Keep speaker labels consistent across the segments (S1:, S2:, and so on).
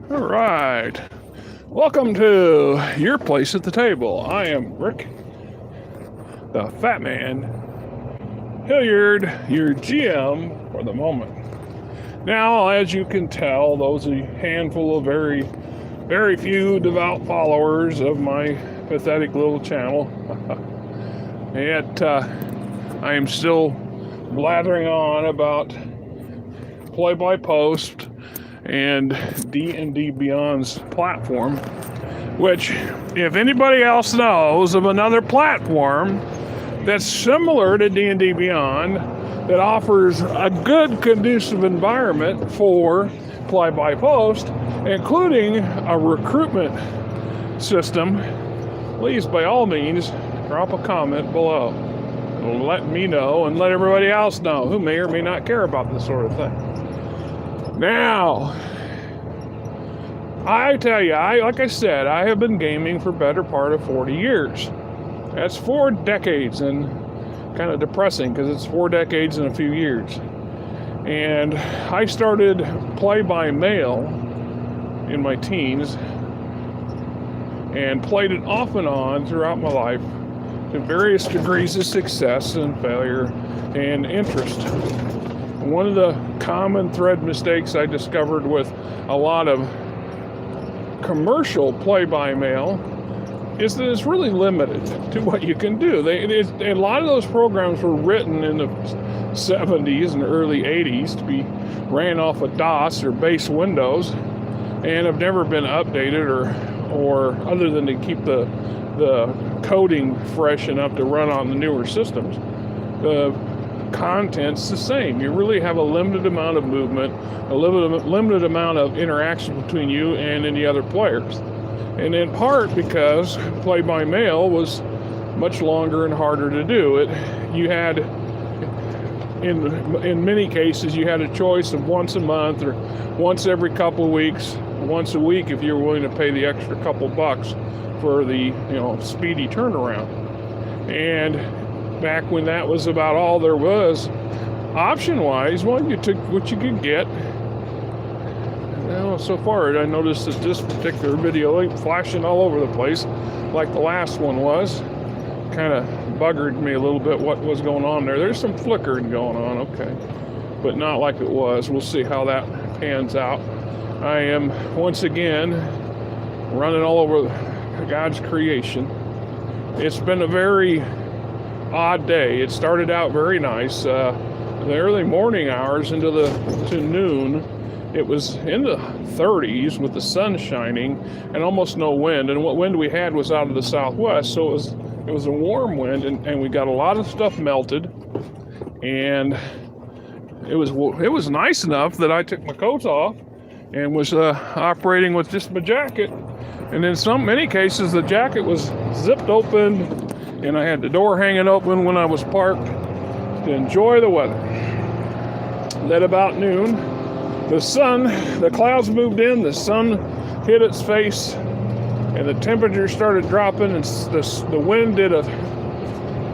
S1: All right. Welcome to your place at the table. I am Rick, the Fat Man Hilliard, your GM for the moment. Now, as you can tell, those are a handful of very few devout followers of my pathetic little channel. Yet, I am still blathering on about play-by-post and D&D Beyond's platform, which, if anybody else knows of another platform that's similar to D&D Beyond, that offers a good, conducive environment for play-by-post, including a recruitment system, please, by all means, drop a comment below. Let me know and let everybody else know who may or may not care about this sort of thing. Now, I tell you, like I said, I have been gaming for better part of 40 years. That's 4 decades, and kind of depressing because it's 4 decades in a few years. And I started play by mail in my teens and played it off and on throughout my life to various degrees of success and failure and interest. One of the common thread mistakes I discovered with a lot of commercial play-by-mail is that it's really limited to what you can do. A lot of those programs were written in the 70s and early 80s to be ran off of DOS or base Windows and have never been updated or other than to keep the coding fresh enough to run on the newer systems. The content's the same. You really have a limited amount of movement, a limited amount of interaction between you and any other players. And in part because play-by-mail was much longer and harder to do. You had, in many cases, you had a choice of once a month or once every couple of weeks, once a week if you were willing to pay the extra couple bucks for the speedy turnaround. And back when that was about all there was, option-wise, well, you took what you could get. Now, so far, I noticed that this particular video ain't flashing all over the place like the last one was. Kind of buggered me a little bit what was going on there. There's some flickering going on, okay, but not like it was. We'll see how that pans out. I am, once again, running all over God's creation. It's been a very odd day. It started out very nice. The early morning hours to noon, it was in the 30s with the sun shining and almost no wind. And what wind we had was out of the southwest, so it was a warm wind, and we got a lot of stuff melted. And it was nice enough that I took my coat off and was operating with just my jacket. And in many cases, the jacket was zipped open, and I had the door hanging open when I was parked to enjoy the weather. Then about noon, the clouds moved in, the sun hit its face, and the temperature started dropping, and the wind did a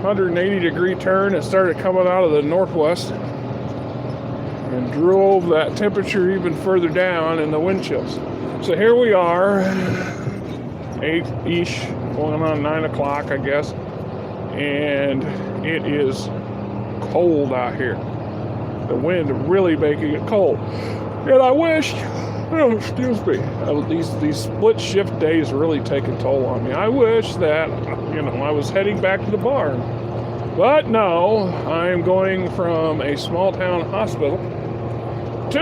S1: 180-degree turn and started coming out of the northwest and drove that temperature even further down in the wind chills. So here we are, 8-ish, going on 9 o'clock, I guess. And it is cold out here. The wind really making it cold. And I wish, these split shift days really take a toll on me. I wish that, I was heading back to the barn. But no, I'm going from a small town hospital to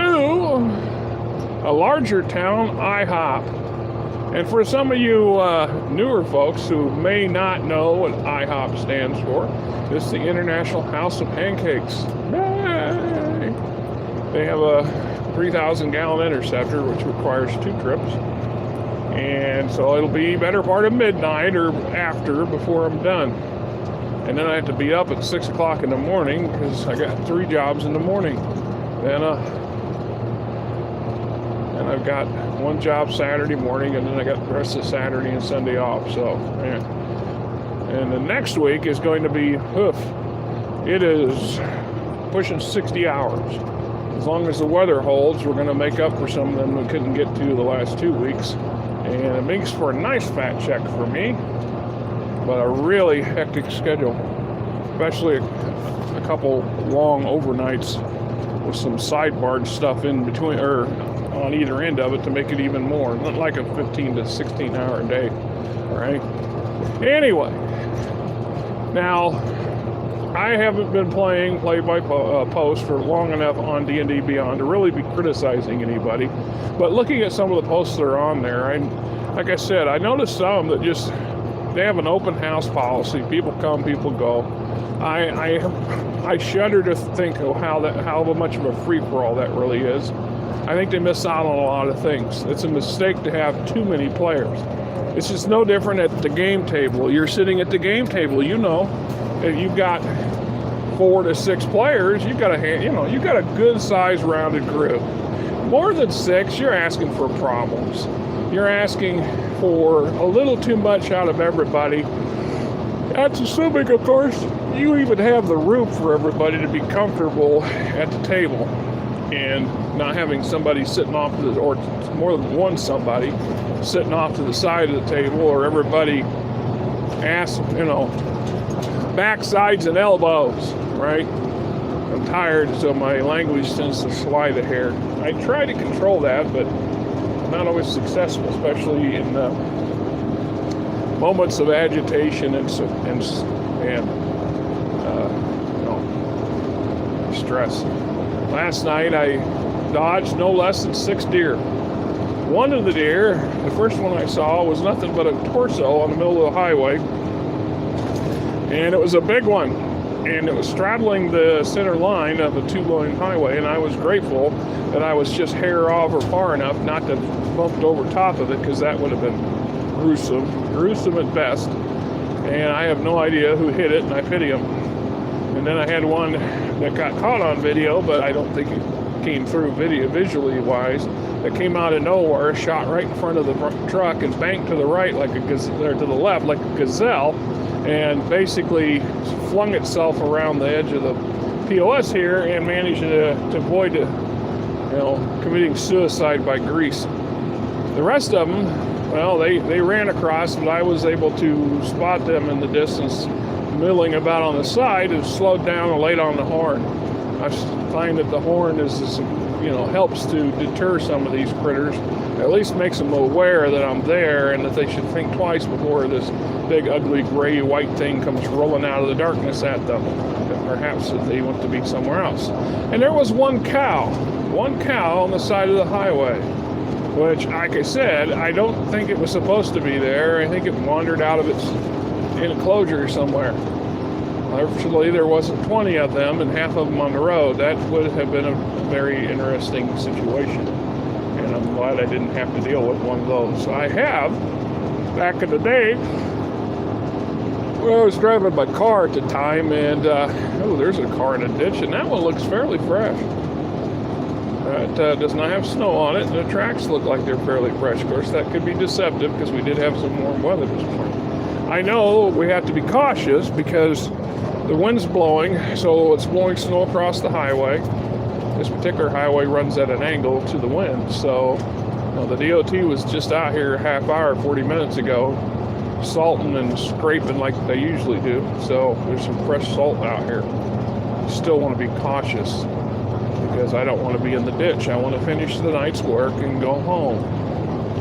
S1: a larger town IHOP. And for some of you newer folks who may not know what IHOP stands for, it's the International House of Pancakes. Yay! They have a 3,000-gallon interceptor, which requires 2 trips. And so it'll be better part of midnight or after before I'm done. And then I have to be up at 6 o'clock in the morning because I got 3 jobs in the morning. Then I've got 1 job Saturday morning, and then I got the rest of Saturday and Sunday off. So, man. And the next week is going to be, it is pushing 60 hours. as long as the weather holds, we're going to make up for some of them we couldn't get to the last 2 weeks. And it makes for a nice fat check for me, but a really hectic schedule, especially a couple long overnights with some sidebar stuff in between, or on either end of it, to make it even more. Not like a 15 to 16 hour day, all right? Anyway, now, I haven't been playing play-by-post for long enough on D&D Beyond to really be criticizing anybody, but looking at some of the posts that are on there, like I said, I noticed some that just, they have an open house policy. People come, people go. I shudder to think of how much of a free-for-all that really is. I think they miss out on a lot of things. It's a mistake to have too many players. It's just no different at the game table. You're sitting at the game table, you know, if you've got 4 to 6 players, you've got a good sized rounded group. More than 6, you're asking for problems. You're asking for a little too much out of everybody. That's assuming, of course, you even have the room for everybody to be comfortable at the table, and not having somebody sitting off to the, or more than one somebody sitting off to the side of the table, or everybody backsides and elbows, right? I'm tired, so my language tends to slide a hair. I try to control that, but not always successful, especially in moments of agitation and stress. Last night I dodged no less than 6 deer. One of the deer, the first one I saw, was nothing but a torso on the middle of the highway, and it was a big one, and it was straddling the center line of a 2-lane highway, and I was grateful that I was just hair off or far enough not to bump over top of it, because that would have been gruesome at best. And I have no idea who hit it, and I pity him. And then I had one that got caught on video, but I don't think it came through visually wise, that came out of nowhere, shot right in front of the truck and banked to the right like a gazelle, or to the left like a gazelle, and basically flung itself around the edge of the POS here and managed to avoid committing suicide by grease. The rest of them, well, they ran across, but I was able to spot them in the distance, milling about on the side, and slowed down and laid on the horn. I find that the horn helps to deter some of these critters. At least makes them aware that I'm there and that they should think twice before this big, ugly, gray, white thing comes rolling out of the darkness at them. Perhaps that they want to be somewhere else. And there was one cow on the side of the highway, which, like I said, I don't think it was supposed to be there. I think it wandered out of its enclosure somewhere. Fortunately, there wasn't 20 of them and half of them on the road. That would have been a very interesting situation, and I'm glad I didn't have to deal with one of those. I have, back in the day, I was driving my car at the time, and there's a car in a ditch, and that one looks fairly fresh. It does not have snow on it, and the tracks look like they're fairly fresh. Of course, that could be deceptive because we did have some warm weather this morning. I know we have to be cautious because the wind's blowing, so it's blowing snow across the highway. This particular highway runs at an angle to the wind, so the DOT was just out here a half hour, 40 minutes ago, salting and scraping like they usually do. So there's some fresh salt out here. Still want to be cautious because I don't want to be in the ditch. I want to finish the night's work and go home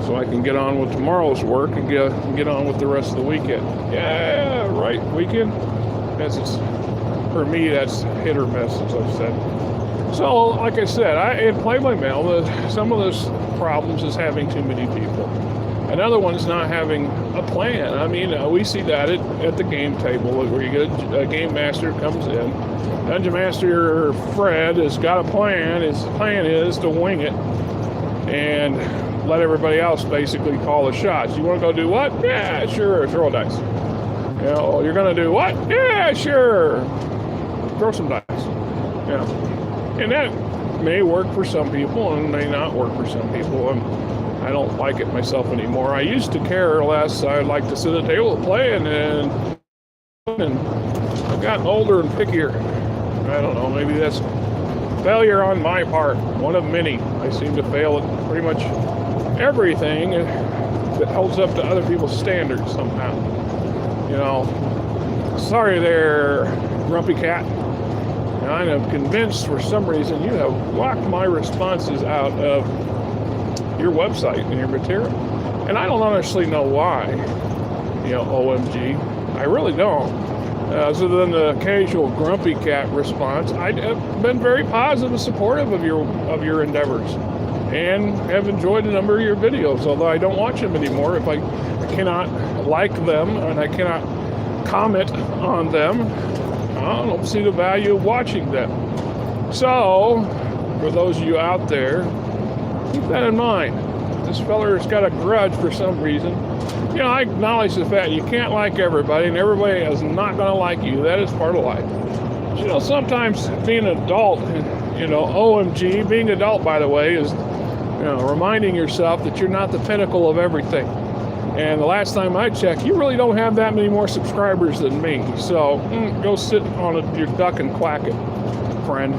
S1: so I can get on with tomorrow's work and get on with the rest of the weekend. Yeah, right, weekend. For me, that's hit or miss, as I've said. So, like I said, in play-by-mail, some of those problems is having too many people. Another one is not having a plan. I mean, we see that at the game table where you get a game master comes in. Dungeon Master Fred has got a plan. His plan is to wing it and let everybody else basically call the shots. You want to go do what? Yeah, sure. Throw a dice. You're going to do what? Yeah, sure. Throw some dice. And that may work for some people and may not work for some people. And I don't like it myself anymore. I used to care less. I'd like to sit at the table and play, and I've gotten older and pickier. I don't know. Maybe that's failure on my part, one of many. I seem to fail at pretty much everything that holds up to other people's standards somehow. You know, sorry there, Grumpy Cat. I am convinced for some reason you have locked my responses out of your website and your material. And I don't honestly know why. You know, OMG. I really don't. Other than the occasional Grumpy Cat response, I have been very positive and supportive of your endeavors, and have enjoyed a number of your videos, although I don't watch them anymore. If I cannot like them and I cannot comment on them, I don't see the value of watching them. So, for those of you out there, keep that in mind. This fella's got a grudge for some reason. You know, I acknowledge the fact you can't like everybody, and everybody is not going to like you. That is part of life. But, you know, sometimes being an adult, you know, OMG, being an adult, by the way, is, you know, reminding yourself that you're not the pinnacle of everything. And the last time I checked, you really don't have that many more subscribers than me. So go sit on your duck and quack it, friend.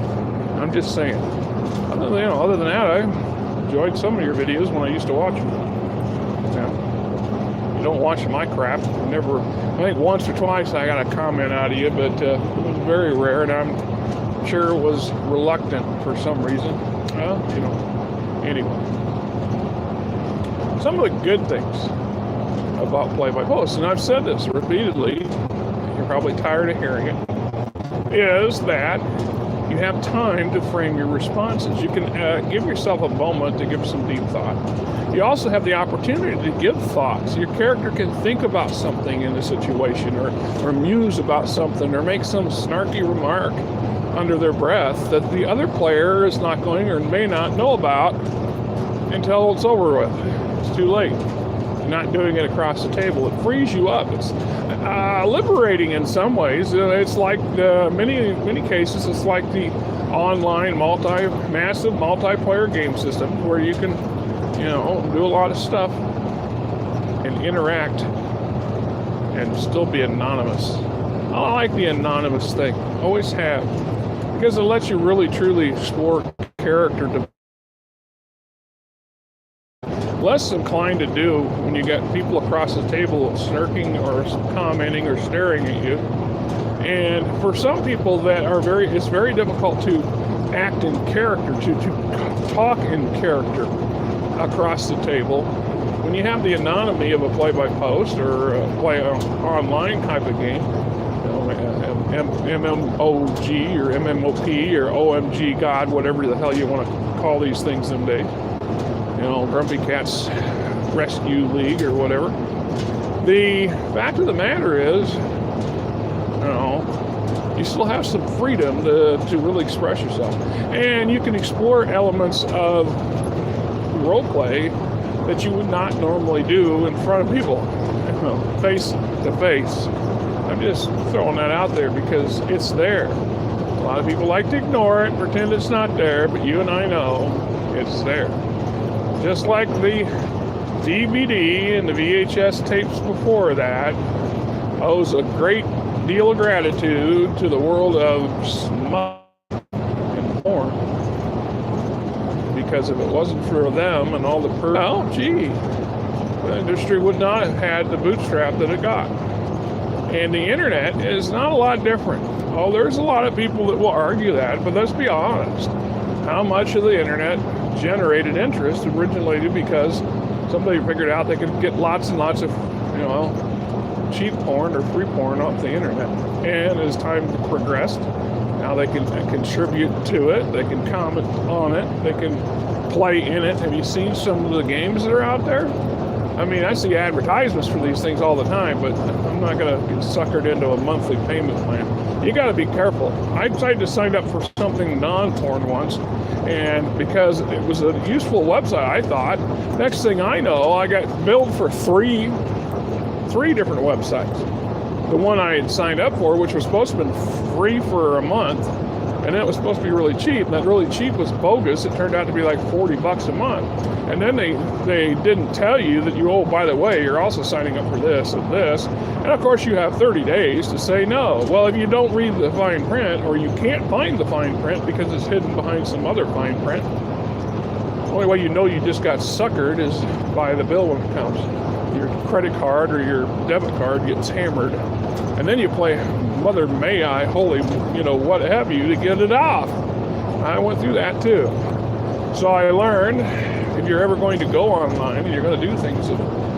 S1: I'm just saying. Other than that, I enjoyed some of your videos when I used to watch them. Yeah. You don't watch my crap. I think once or twice I got a comment out of you, but it was very rare, and I'm sure it was reluctant for some reason. Well, you know, anyway. Some of the good things about play-by-post, and I've said this repeatedly, you're probably tired of hearing it, is that you have time to frame your responses. You can give yourself a moment to give some deep thought. You also have the opportunity to give thoughts. Your character can think about something in a situation, or muse about something, or make some snarky remark under their breath that the other player is not going or may not know about until it's over with. It's too late. Not doing it across the table. It frees you up. It's liberating in some ways. It's like many cases. It's like the online massive multiplayer game system where you can, you know, do a lot of stuff and interact and still be anonymous. I like the anonymous thing. Always have, because it lets you really truly explore character development. Less inclined to do when you got people across the table smirking or commenting or staring at you. And for some people that are it's very difficult to act in character, to talk in character across the table. When you have the anonymity of a play-by-post or a play online type of game, you know, MMOG or MMOP or OMG God, whatever the hell you want to call these things them days. You know, Grumpy Cat's Rescue League or whatever. The fact of the matter is, you know, you still have some freedom to really express yourself. And you can explore elements of role play that you would not normally do in front of people, you know, face to face. I'm just throwing that out there because it's there. A lot of people like to ignore it, pretend it's not there, but you and I know it's there. Just like the DVD and the VHS tapes before that owes a great deal of gratitude to the world of smut and porn. Because if it wasn't for them and all the the industry would not have had the bootstrap that it got. And the internet is not a lot different. Oh, there's a lot of people that will argue that, but let's be honest. How much of the internet generated interest originally because somebody figured out they could get lots and lots of, you know, cheap porn or free porn off the internet. And as time progressed, now they can contribute to it, they can comment on it, they can play in it. Have you seen some of the games that are out there? I mean, I see advertisements for these things all the time, but I'm not going to get suckered into a monthly payment plan. You got to be careful. I tried to sign up for something non-porn once, and because it was a useful website, I thought, next thing I know, I got billed for three different websites. The one I had signed up for, which was supposed to have been free for a month, and it was supposed to be really cheap. And that really cheap was bogus. It turned out to be like $40 a month. And then they didn't tell you that oh, by the way, you're also signing up for this and this. And of course you have 30 days to say no. Well, if you don't read the fine print, or you can't find the fine print because it's hidden behind some other fine print, the only way you know you just got suckered is by the bill when it comes. Your credit card or your debit card gets hammered. And then you play Mother May I, holy, what have you, to get it off. I went through that too. So I learned, if you're ever going to go online and you're going to do things,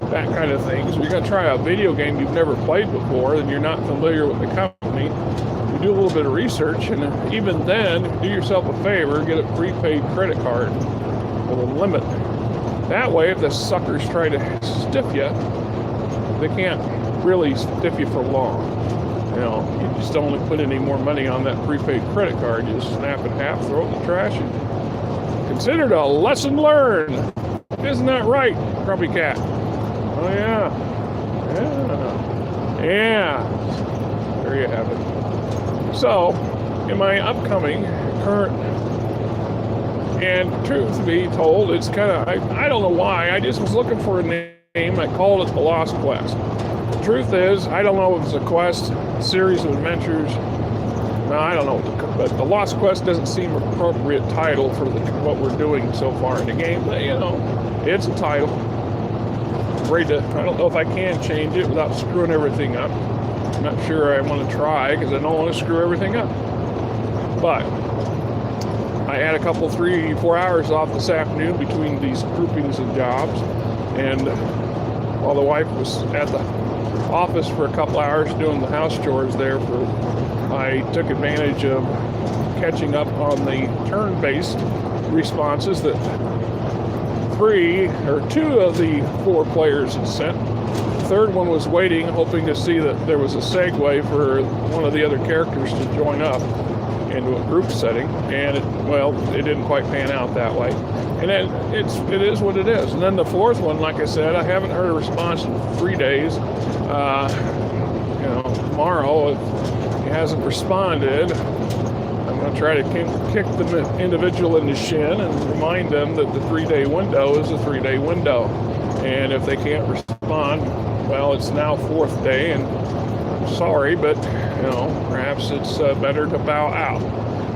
S1: that kind of things, you're going to try a video game you've never played before and you're not familiar with the company, you do a little bit of research, and even then, do yourself a favor, get a prepaid credit card with a limit. That way, if the suckers try to stiff you, they can't really stiff you for long. You just don't put any more money on that prepaid credit card. You just snap it in half, throw it in the trash, and consider it a lesson learned. Isn't that right, Grumpy Cat? Oh, yeah. There you have it. So, in my upcoming current, and truth be told, it's kind of, I don't know why, I just was looking for a name. I called it The Lost Quest. The truth is, I don't know if it's a quest, series of adventures. No, I don't know, but The Lost Quest doesn't seem an appropriate title for what we're doing so far in the game. But, it's a title. I don't know if I can change it without screwing everything up. I'm not sure I want to try because I don't want to screw everything up. But I had a couple 3-4 hours off this afternoon between these groupings of jobs, and while the wife was at the office for a couple hours doing the house chores there, I took advantage of catching up on the turn-based responses that 2 of the 4 players had sent. The third one was waiting, hoping to see that there was a segue for one of the other characters to join up into a group setting, and it didn't quite pan out that way. And then it is what it is. And then the 4th one, like I said, I haven't heard a response in 3 days. Tomorrow, if he hasn't responded, I'm going to try to kick the individual in the shin and remind them that the 3-day window is a 3-day window. And if they can't respond, well, it's now 4th day, and I'm sorry, but perhaps it's better to bow out.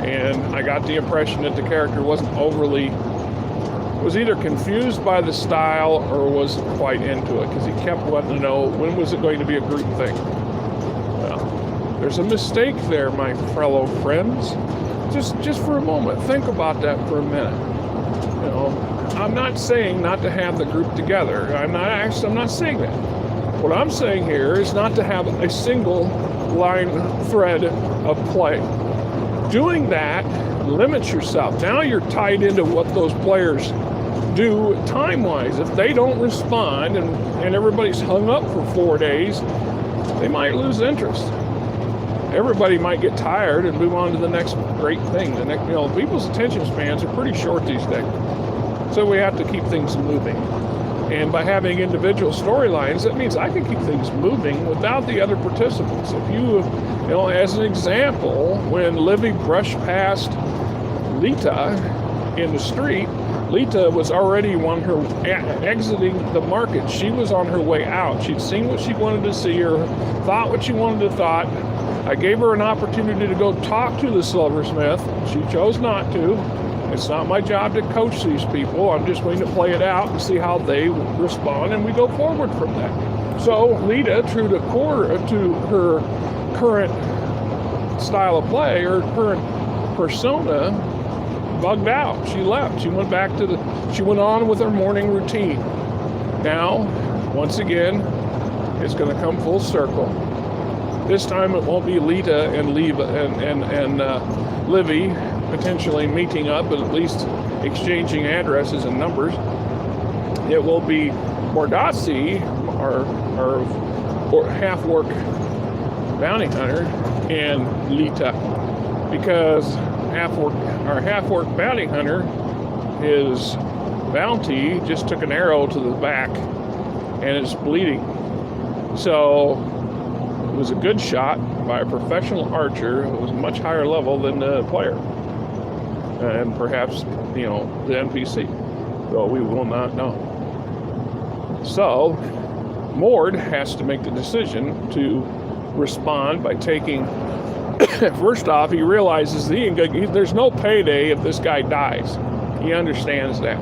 S1: And I got the impression that the character was either confused by the style or wasn't quite into it, because he kept wanting to know when was it going to be a group thing. Well, there's a mistake there, my fellow friends. Just for a moment, think about that for a minute. I'm not saying not to have the group together. I'm not saying that. What I'm saying here is not to have a single line thread of play. Doing that limits yourself. Now you're tied into what those players do time-wise. If they don't respond and everybody's hung up for 4 days, they might lose interest. Everybody might get tired and move on to the next great thing. People's attention spans are pretty short these days. So we have to keep things moving. And by having individual storylines, that means I can keep things moving without the other participants. If as an example, when Livy brushed past Lita in the street, Lita was already exiting the market. She was on her way out. She'd seen what she wanted to see, or thought what she wanted to thought. I gave her an opportunity to go talk to the silversmith. She chose not to. It's not my job to coach these people. I'm just going to play it out and see how they respond, and we go forward from that. So Lita, true to her current style of play, her current persona, bugged out. She left. She went on with her morning routine. Now, once again, it's going to come full circle. This time it won't be Lita and Livy potentially meeting up, but at least exchanging addresses and numbers. It will be Mordassi, our half-orc bounty hunter, and Lita, because our half-orc bounty hunter, his bounty just took an arrow to the back and it's bleeding. So it was a good shot, by a professional archer who was much higher level than the player, and perhaps, the NPC, though we will not know. So Mord has to make the decision to respond by taking. First off, he realizes there's no payday if this guy dies. He understands that.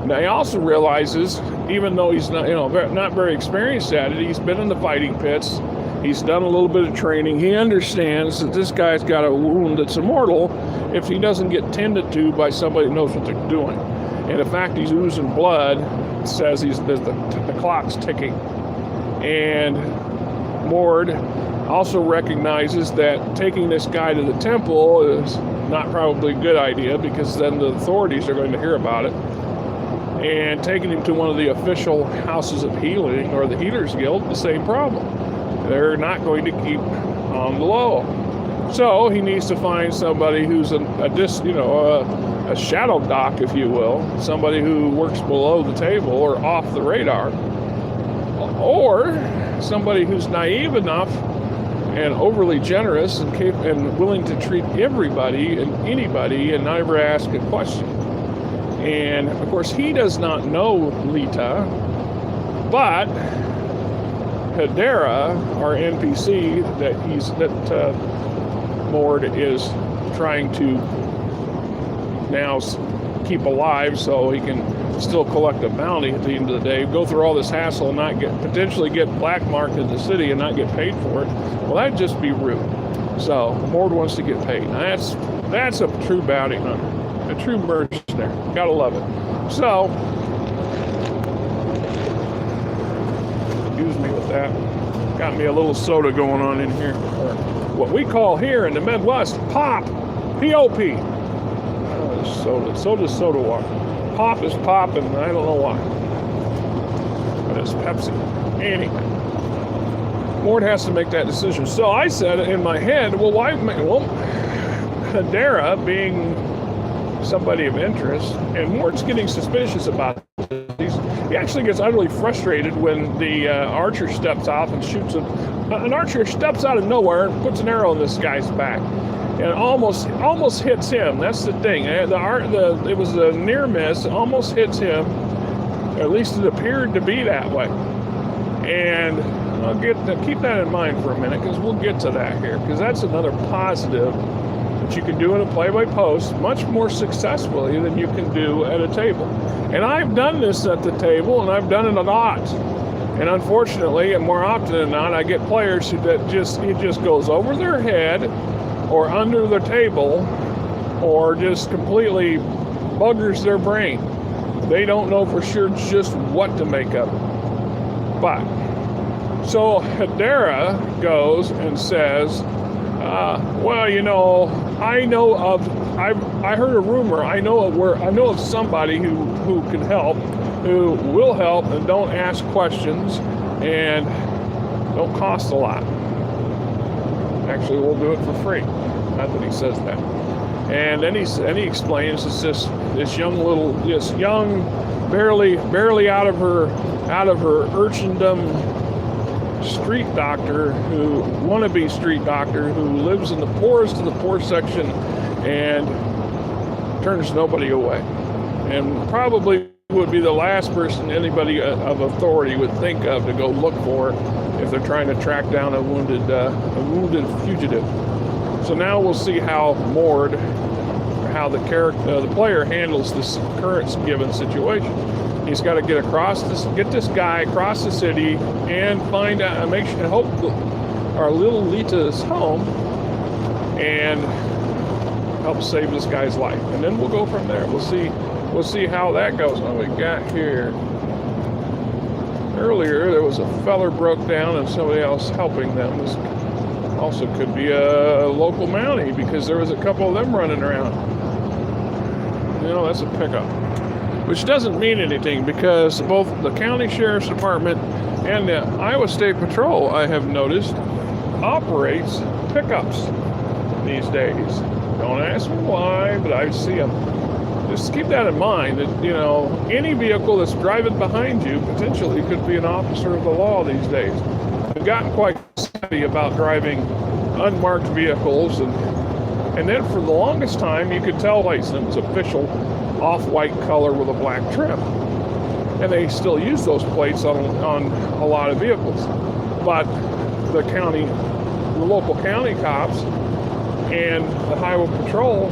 S1: Now he also realizes, even though he's not very experienced at it, he's been in the fighting pits. He's done a little bit of training. He understands that this guy's got a wound that's immortal if he doesn't get tended to by somebody who knows what they're doing. And the fact he's oozing blood says the clock's ticking. And Mord also recognizes that taking this guy to the temple is not probably a good idea, because then the authorities are going to hear about it. And taking him to one of the official houses of healing, or the Healers Guild, the same problem. They're not going to keep on the low. So he needs to find somebody who's a shadow doc, if you will, somebody who works below the table or off the radar, or somebody who's naive enough and overly generous and willing to treat everybody and anybody and not ever ask a question. And of course, he does not know Lita, but Hedera, our NPC that Mord is trying to now keep alive, so he can still collect a bounty at the end of the day, go through all this hassle and not potentially get black marked in the city and not get paid for it. Well, that'd just be rude. So Mord wants to get paid. Now that's a true bounty hunter, a true mercenary. Gotta love it. So, excuse me with that. Got me a little soda going on in here. Or what we call here in the Midwest, pop. P-O-P. Soda's soda water. Pop is pop, and I don't know why. But it's Pepsi. Anyway, Mord has to make that decision. So I said in my head, Hedera being somebody of interest, and Mord's getting suspicious about this. He actually gets utterly frustrated when the archer steps off and shoots him. An archer steps out of nowhere and puts an arrow in this guy's back. And almost hits him. That's the thing. It was a near miss. Almost hits him. At least it appeared to be that way. And I'll keep that in mind for a minute, because we'll get to that here. Because that's another positive that you can do in a play-by-post much more successfully than you can do at a table. And I've done this at the table, and I've done it a lot. And unfortunately, and more often than not, I get players it just goes over their head, or under the table, or just completely buggers their brain. They don't know for sure just what to make of it. But, so Hedera goes and says, I heard a rumor, I know of somebody who can help, who will help, and don't ask questions, and don't cost a lot. Actually, we'll do it for free. Not that he says that. And then he explains it's this young, barely out of her urchindom wannabe street doctor who lives in the poorest of the poor section and turns nobody away, and probably would be the last person anybody of authority would think of to go look for if they're trying to track down a wounded fugitive. So now we'll see how the player handles this current given situation. He's got to get this guy across the city and find out, hope our little Lita's home, and help save this guy's life. And then we'll go from there. We'll see how that goes. What we got here. Earlier, there was a feller broke down and somebody else helping them. This also could be a local Mountie, because there was a couple of them running around. That's a pickup. Which doesn't mean anything, because both the county sheriff's department and the Iowa State Patrol, I have noticed, operates pickups these days. Don't ask me why, but I see them. Just keep that in mind, that, any vehicle that's driving behind you potentially could be an officer of the law these days. I've gotten quite savvy about driving unmarked vehicles, and then for the longest time you could tell license official off-white color with a black trim, and they still use those plates on a lot of vehicles. But the local county cops and the highway patrol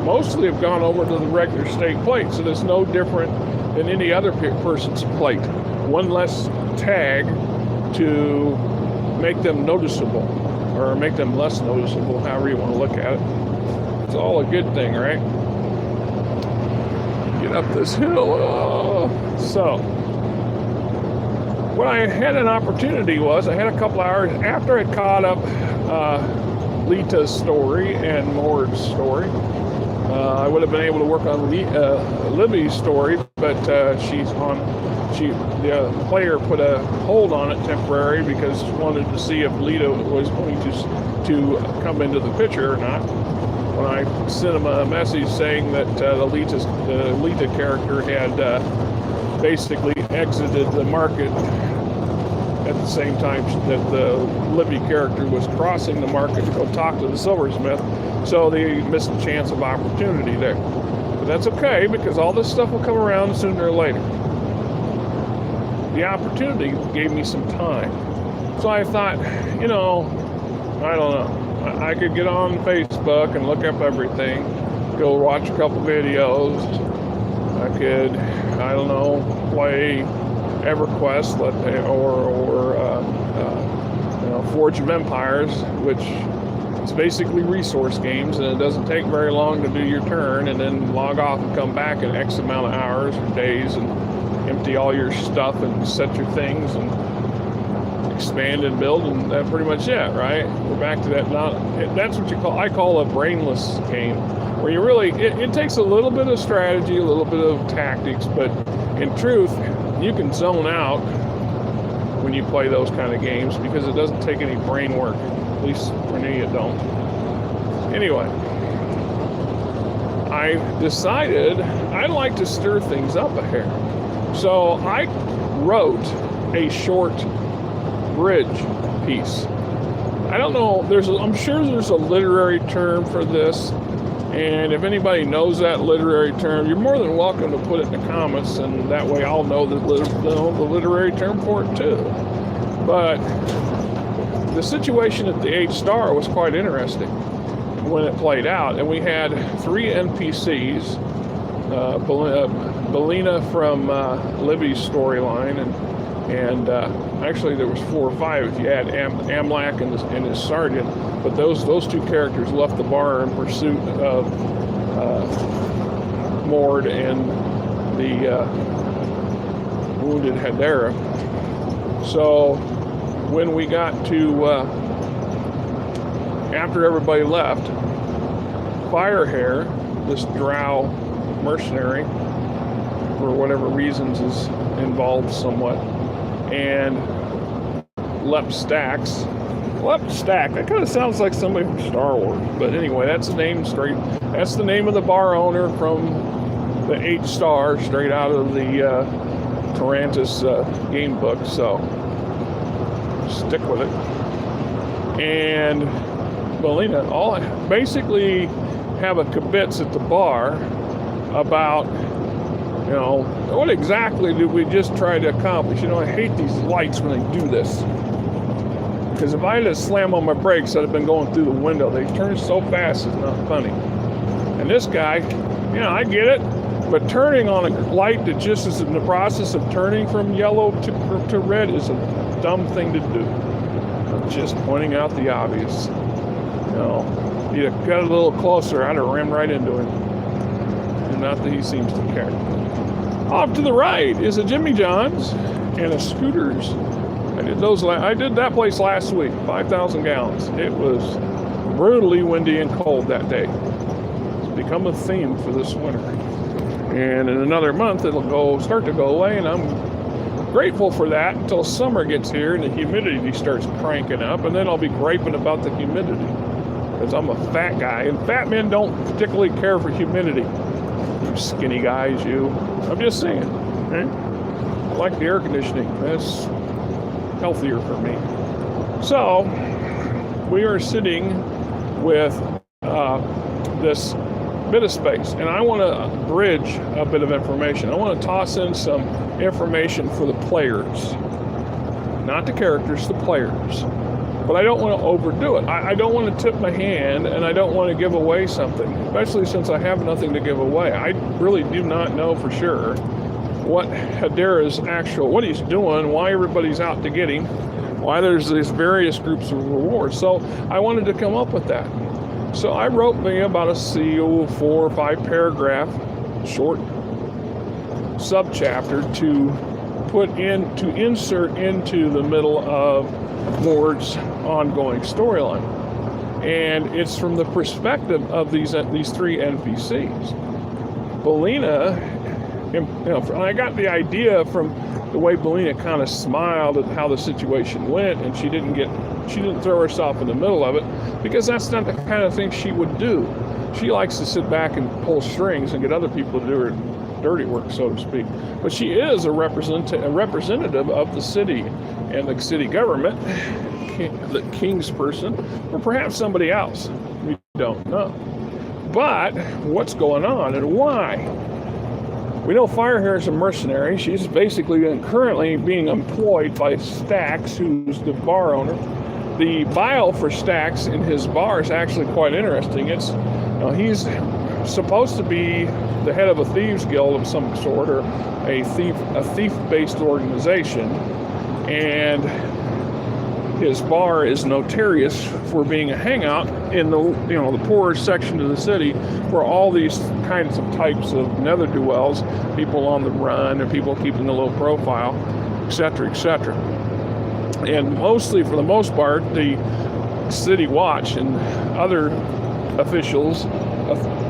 S1: mostly have gone over to the regular state plate, so it's no different than any other person's plate. One less tag to make them noticeable, or make them less noticeable, however you want to look at it. It's all a good thing, right? Get up this hill. So, what I had an opportunity was, I had a couple hours after I caught up Lita's story and Mord's story. I would have been able to work on Libby's story, but the player put a hold on it temporary because she wanted to see if Lita was going to come into the picture or not. When I sent him a message saying that the Lita character had basically exited the market at the same time that the Libby character was crossing the market to go talk to the silversmith, so they missed a chance of opportunity there. But that's okay, because all this stuff will come around sooner or later. The opportunity gave me some time. So I thought, I don't know. I could get on Facebook and look up everything, go watch a couple videos. I could, play EverQuest, Forge of Empires, which is basically resource games, and it doesn't take very long to do your turn, and then log off and come back in X amount of hours or days and empty all your stuff and set your things and expand and build, and that's pretty much it, right? We're back to that. That's what I call a brainless game, where you really, it takes a little bit of strategy, a little bit of tactics, but in truth, you can zone out when you play those kind of games because it doesn't take any brain work. At least for me, it don't. Anyway, I decided I'd like to stir things up a hair. So I wrote a short bridge piece. I don't know, I'm sure there's a literary term for this, and if anybody knows that literary term, you're more than welcome to put it in the comments, and that way I'll know the literary term for it too. But the situation at the H-Star was quite interesting when it played out, and we had 3 NPCs, Belina from Libby's storyline, and actually there was 4 or 5 if you add Amlak and his sergeant, but those 2 characters left the bar in pursuit of Mord and the wounded Hedera. So when we got to after everybody left, Firehair, this Drow mercenary, for whatever reasons, is involved somewhat, and Stax. That kind of sounds like somebody from Star Wars, but anyway, that's the name That's the name of the bar owner from the H-Star, straight out of the Tarantus game book. So stick with it. And Belina, basically have a kibitz at the bar about, what exactly did we just try to accomplish? I hate these lights when they do this. Because if I had to slam on my brakes, I'd have been going through the window. They turn so fast, it's not funny. And this guy, I get it, but turning on a light that just is in the process of turning from yellow to red is a dumb thing to do. I'm just pointing out the obvious. If you got a little closer, I'd have ran right into him. And not that he seems to care. Off to the right is a Jimmy John's and a Scooters. I did that place last week, 5,000 gallons. It was brutally windy and cold that day. It's become a theme for this winter. And in another month, it'll start to go away, and I'm grateful for that until summer gets here and the humidity starts cranking up, and then I'll be griping about the humidity because I'm a fat guy, and fat men don't particularly care for humidity. You skinny guys, you. I'm just saying. Okay? I like the air conditioning. That's healthier for me. So, we are sitting with this bit of space, and I want to bridge a bit of information. I want to toss in some information for the players, not the characters, the players. But I don't want to overdo it. I don't want to tip my hand, and I don't want to give away something, especially since I have nothing to give away. I really do not know for sure what Hadera's what he's doing, why everybody's out to get him, why there's these various groups of rewards. So I wanted to come up with that. So I wrote me about a 4 or 5 paragraph short subchapter to insert into the middle of Mord's ongoing storyline, and it's from the perspective of these 3 NPCs. Belina, I got the idea from the way Belina kind of smiled at how the situation went, and she didn't throw herself in the middle of it, because that's not the kind of thing she would do. She likes to sit back and pull strings and get other people to do her dirty work, so to speak. But she is a representative of the city and the city government, the king's person, or perhaps somebody else. We don't know. But what's going on and why? We know Firehair is a mercenary. She's basically currently being employed by Stax, who's the bar owner. The bio for Stax in his bar is actually quite interesting. He's supposed to be the head of a thieves guild of some sort, or a thief-based organization, and his bar is notorious for being a hangout in the poorer section of the city, where all these kinds of types of ne'er-do-wells, people on the run, or people keeping a low profile, etc., etc. And mostly, for the most part, the city watch and other officials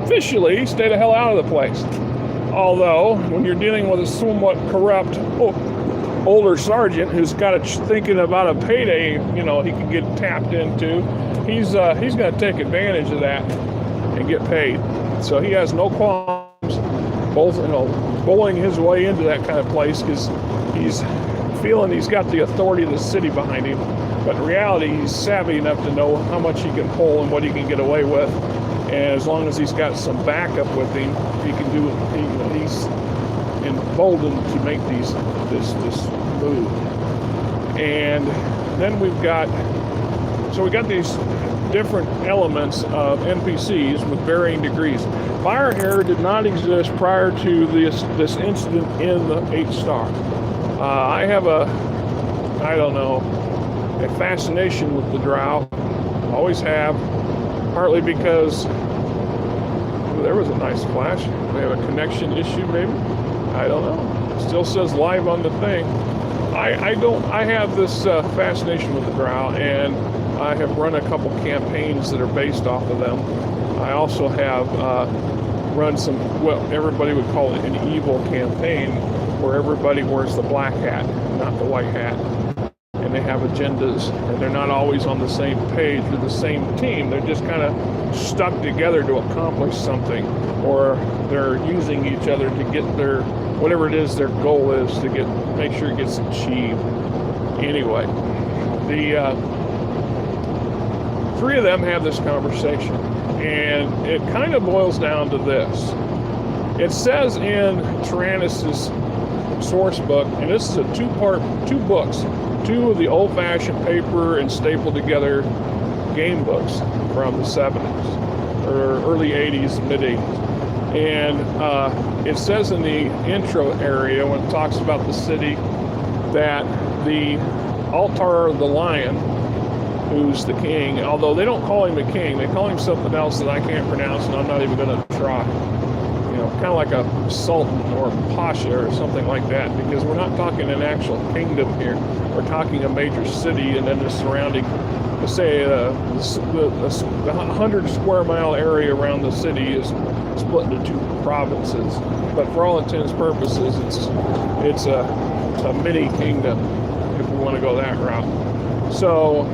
S1: officially stay the hell out of the place. Although, when you're dealing with a somewhat corrupt older sergeant who's got thinking about a payday, he can get tapped into, he's going to take advantage of that and get paid. So he has no qualms bowling his way into that kind of place, because he's feeling he's got the authority of the city behind him. But in reality, he's savvy enough to know how much he can pull and what he can get away with. And as long as he's got some backup with him, he can do it. He's emboldened to make this move. And then we got these different elements of NPCs with varying degrees. Firehair did not exist prior to this incident in the 8-star. I have a fascination with the Drow. Always have. Partly because there was a nice flash. We have a connection issue, maybe. I don't know. It still says live on the thing. I have this fascination with the Drow, and I have run a couple campaigns that are based off of them. I also have run some, everybody would call it an evil campaign, where everybody wears the black hat, not the white hat. And they have agendas, and they're not always on the same page or the same team. They're just kind of stuck together to accomplish something, or they're using each other to get whatever it is their goal is, to make sure it gets achieved. Anyway, the 3 of them have this conversation, and it kind of boils down to this. It says in Tyrannus's source book, and this is 2 books, 2 of the old-fashioned paper and stapled together game books from the 70s or early 80s, mid 80s. And it says in the intro area, when it talks about the city, that the Altar of the Lion, who's the king, although they don't call him a king, they call him something else that I can't pronounce, and I'm not even going to try. Kind of like a sultan or a pasha or something like that, because we're not talking an actual kingdom here. We're talking a major city, and then the surrounding, say, the 100 square mile area around the city is split into 2 provinces. But for all intents and purposes, it's a mini kingdom, if we want to go that route. So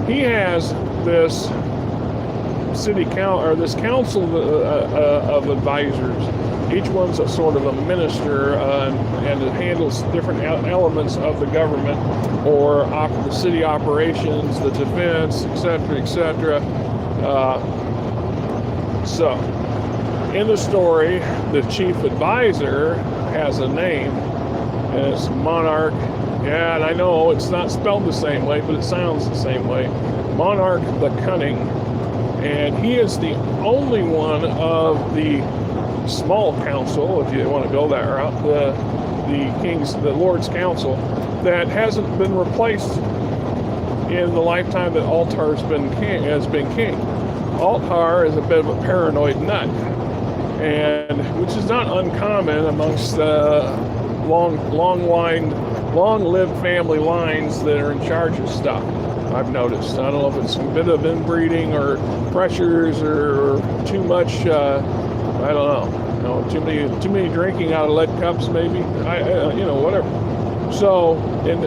S1: he has this city council, or this council of advisors, Each one's a sort of a minister, and it handles different elements of the government, or the city operations, the defense, etc., etc. So, in the story, the chief advisor has a name, and it's Monarch. Yeah, and I know it's not spelled the same way, but it sounds the same way. Monarch the Cunning. And he is the only one of the small council, if you want to go that route, the Lord's Council, that hasn't been replaced in the lifetime that Altar's has been king. Altar is a bit of a paranoid nut, and which is not uncommon amongst long-lived family lines that are in charge of stuff. I've noticed. I don't know if it's a bit of inbreeding or pressures or too much. I don't know. Too many drinking out of lead cups, maybe. Whatever. So, and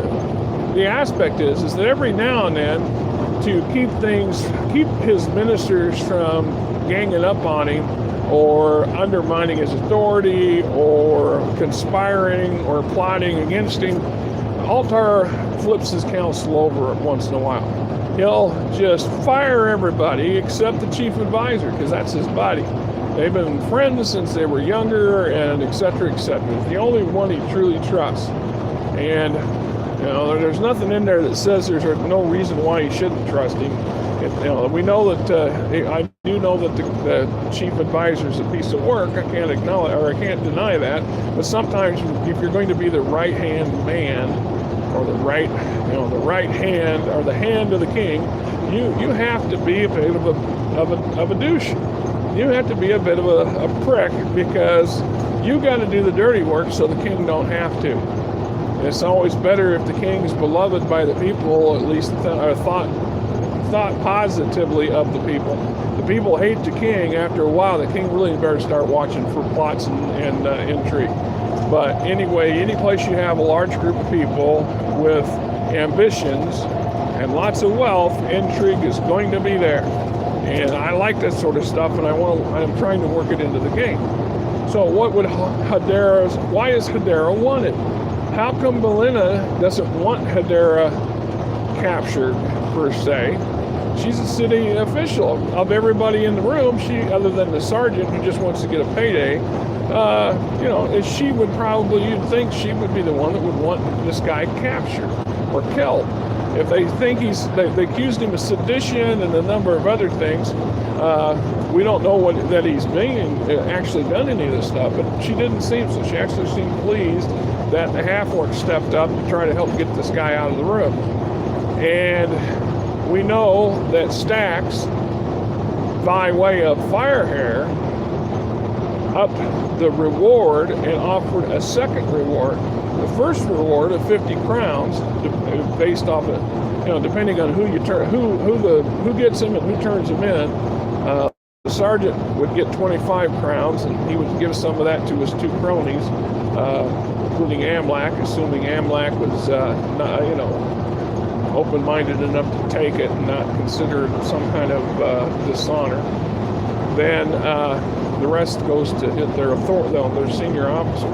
S1: the aspect is that every now and then, to keep his ministers from ganging up on him, or undermining his authority, or conspiring, or plotting against him, Altar flips his council over once in a while. He'll just fire everybody except the chief advisor, because that's his buddy. They've been friends since they were younger, and etc., etc. It's the only one he truly trusts. And there's nothing in there that says there's no reason why he shouldn't trust him. We know that I do know that the chief advisor is a piece of work. I can't acknowledge, or I can't deny that. But sometimes, if you're going to be the right hand man, or the right hand, or the hand of the king, you have to be a bit of a douche. You have to be a bit of a prick, because you got to do the dirty work so the king don't have to. It's always better if the king is beloved by the people, at least thought positively of the people. The people hate the king. After a while, the king really better start watching for plots and intrigue. But anyway, any place you have a large group of people with ambitions and lots of wealth, intrigue is going to be there. And I like that sort of stuff, and I'm trying to work it into the game. So why is Hedera wanted? How come Belina doesn't want Hedera captured, per se? She's a city official. Of everybody in the room, other than the sergeant who just wants to get a payday, she would probably, you'd think she would be the one that would want this guy captured or killed. If they think they accused him of sedition and a number of other things, we don't know that he's actually done any of this stuff, but she didn't seem so. She actually seemed pleased that the half-orc stepped up to try to help get this guy out of the room. And we know that Stax, by way of Firehair, upped the reward and offered a second reward. The first reward of 50 crowns, based off of, depending on who gets him and who turns him in. The sergeant would get 25 crowns, and he would give some of that to his two cronies, including Amlak, assuming Amlak was, open-minded enough to take it and not consider it some kind of dishonor. Then the rest goes to their senior officers.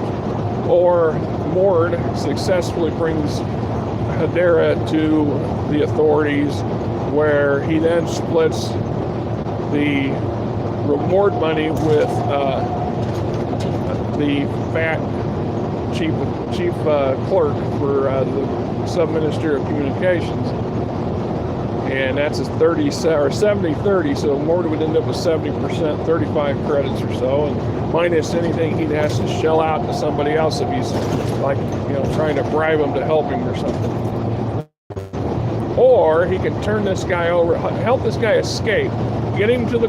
S1: Or Mord successfully brings Hedera to the authorities, where he then splits the reward money with the fat chief clerk for the sub-minister of communications, and that's a 70-30. So Mord would end up with 70%, 35 credits or so, and minus anything he'd have to shell out to somebody else if he's trying to bribe him to help him or something. Or he can turn this guy over, help this guy escape, get him to the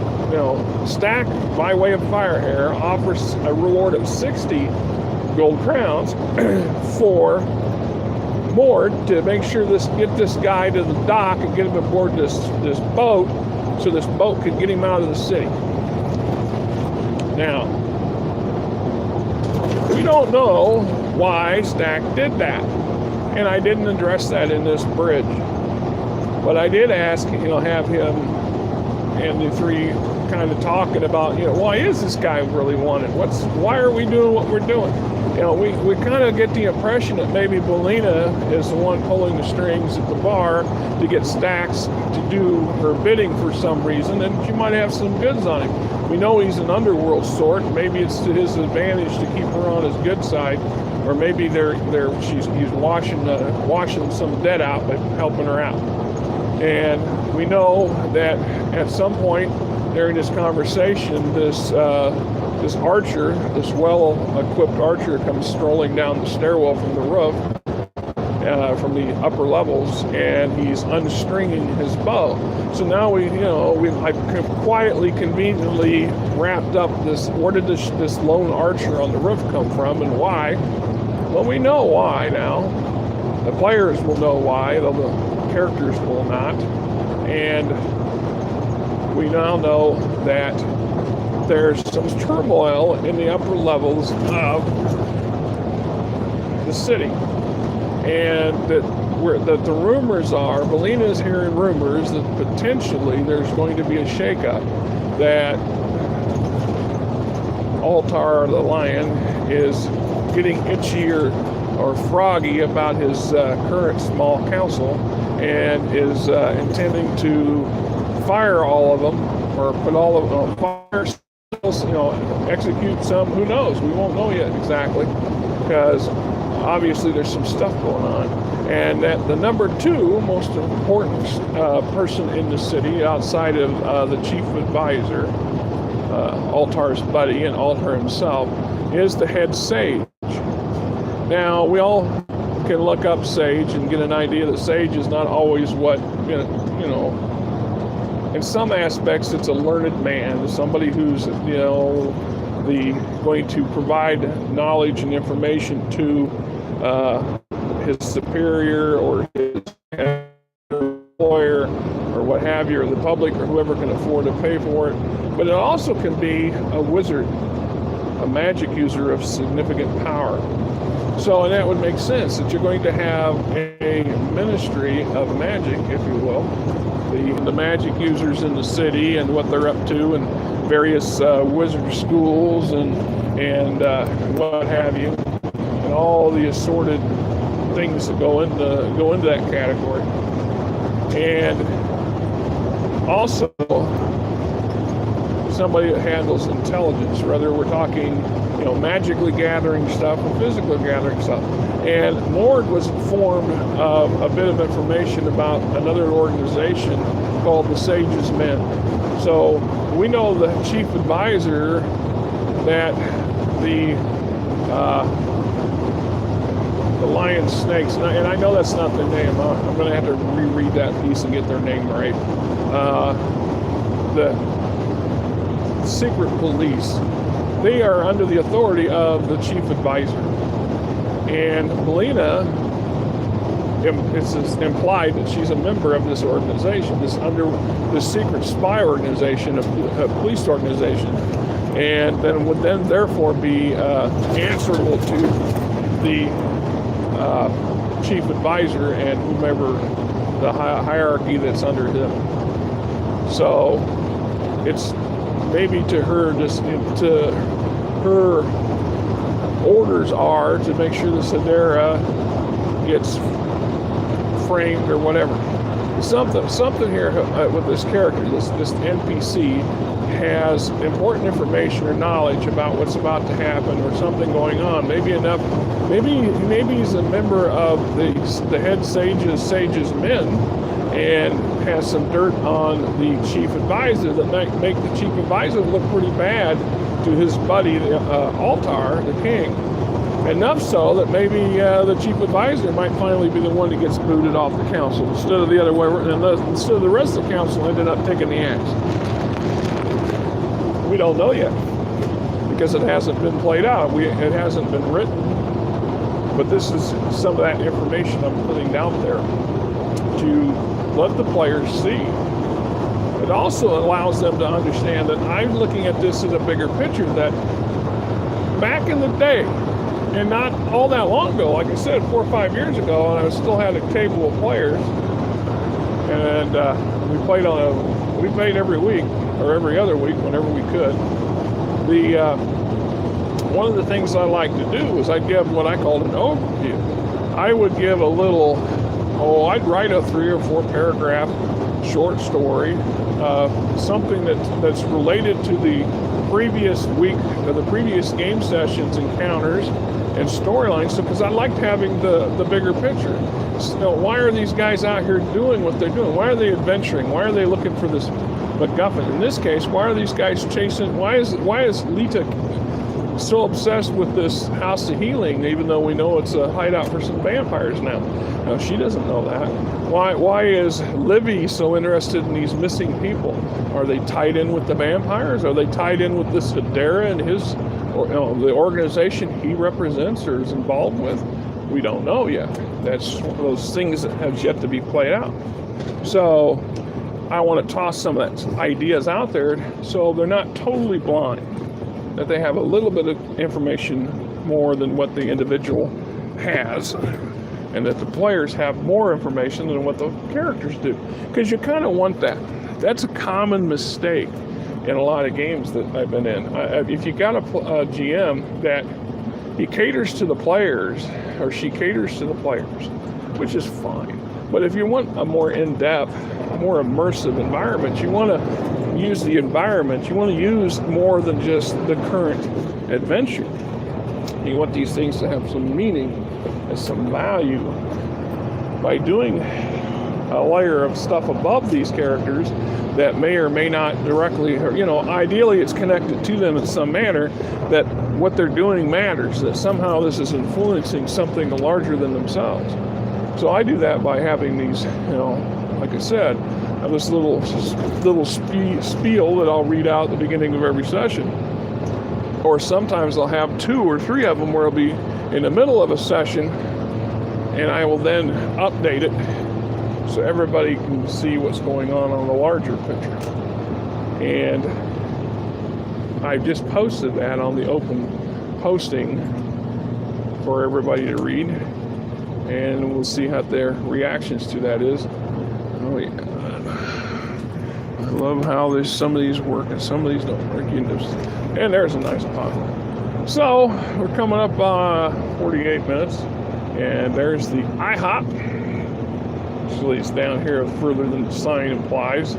S1: Stack, by way of Firehair, offers a reward of 60 gold crowns for Mord to make sure get this guy to the dock and get him aboard this boat, so this boat could get him out of the city. Now, we don't know why Stack did that, and I didn't address that in this bridge. But I did ask, have him and the three kind of talking about, why is this guy really wanted? Why are we doing what we're doing? We kind of get the impression that maybe Belina is the one pulling the strings at the bar to get Stax to do her bidding for some reason, and she might have some goods on him. We know he's an underworld sort. Maybe it's to his advantage to keep her on his good side, or maybe he's washing some debt out by helping her out. And we know that at some point during this conversation, this archer, this well-equipped archer, comes strolling down the stairwell from the roof, from the upper levels, and he's unstringing his bow. So now I've quietly, conveniently wrapped up this. Where did this lone archer on the roof come from, and why? Well, we know why now. The players will know why, though the characters will not. And we now know that there's some turmoil in the upper levels of the city, and that the rumors are, Belina is hearing rumors that potentially there's going to be a shakeup, that Altar the Lion is getting itchy or froggy about his current small council, and is intending to fire all of them, or put all of them on fire, execute some. Who knows? We won't know yet exactly, because obviously there's some stuff going on. And that the number 2 most important person in the city, outside of the chief advisor, Altar's buddy, and Altar himself, is the head sage. Now, we all can look up sage and get an idea that sage is not always what, in some aspects it's a learned man, somebody who's, going to provide knowledge and information to his superior or his employer or what have you, or the public, or whoever can afford to pay for it. But it also can be a wizard, a magic user of significant power. So, and that would make sense that you're going to have a ministry of magic, if you will, the magic users in the city and what they're up to, and various wizard schools and what have you, and all the assorted things that go into that category. And also somebody that handles intelligence, whether we're talking magically gathering stuff or physically gathering stuff. And Lord was informed of a bit of information about another organization called the Sage's Men. So we know the chief advisor that the Lion Snakes, and I know that's not their name. I'm going to have to reread that piece and get their name right. The secret police, they are under the authority of the chief advisor. And Belina, it's implied that she's a member of this organization, this secret spy organization, a police organization, and then would therefore be answerable to the chief advisor and whomever the hierarchy that's under him. So it's maybe to her, her orders are to make sure the Sidera gets framed or whatever. Something here with this character, this NPC, has important information or knowledge about what's about to happen or something going on. Maybe he's a member of the head sage's men, and has some dirt on the chief advisor that might make the chief advisor look pretty bad to his buddy, Altar, the king. Enough so that maybe the chief advisor might finally be the one that gets booted off the council instead of the other way, instead of the rest of the council ended up taking the axe. We don't know yet, because it hasn't been played out. It hasn't been written. But this is some of that information I'm putting down there to let the players see. It also allows them to understand that I'm looking at this as a bigger picture, that back in the day, and not all that long ago, like I said, 4 or 5 years ago, and I still had a table of players, and we played every week. or every other week, whenever we could. The one of the things I like to do is I'd give what I called an overview. I would give a little, I'd write a 3 or 4 paragraph short story, something that's related to the previous week, or the previous game sessions, encounters, and storylines, because I liked having the bigger picture. So why are these guys out here doing what they're doing? Why are they adventuring? Why are they looking for this MacGuffin? In this case, why are these guys chasing? Why is Lita so obsessed with this House of Healing, even though we know it's a hideout for some vampires now? No, she doesn't know that. Why is Livy so interested in these missing people? Are they tied in with the vampires? Are they tied in with this Hedera and his, the organization he represents or is involved with? We don't know yet. That's one of those things that has yet to be played out. So I want to toss some of those ideas out there so they're not totally blind, that they have a little bit of information more than what the individual has, and that the players have more information than what the characters do. Because you kind of want that. That's a common mistake in a lot of games that I've been in. If you got a GM that he caters to the players, or she caters to the players, which is fine. But if you want a more in-depth, more immersive environment, you want to use the environment. You want to use more than just the current adventure. You want these things to have some meaning and some value. By doing a layer of stuff above these characters that may or may not directly, ideally it's connected to them in some manner, that what they're doing matters, that somehow this is influencing something larger than themselves. So I do that by having these, like I said, this little spiel that I'll read out at the beginning of every session. Or sometimes I'll have 2 or 3 of them where I'll be in the middle of a session and I will then update it so everybody can see what's going on the larger picture. And I've just posted that on the open posting for everybody to read, and we'll see how their reactions to that is. Oh yeah, I love how some of these work and some of these don't work. And there's a nice pot. So we're coming up 48 minutes, and there's the IHOP. Actually, it's down here further than the sign implies.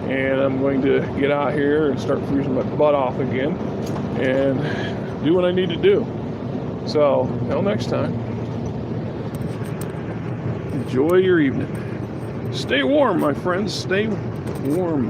S1: And I'm going to get out here and start freezing my butt off again and do what I need to do. So, until next time, enjoy your evening. Stay warm, my friends. Stay warm.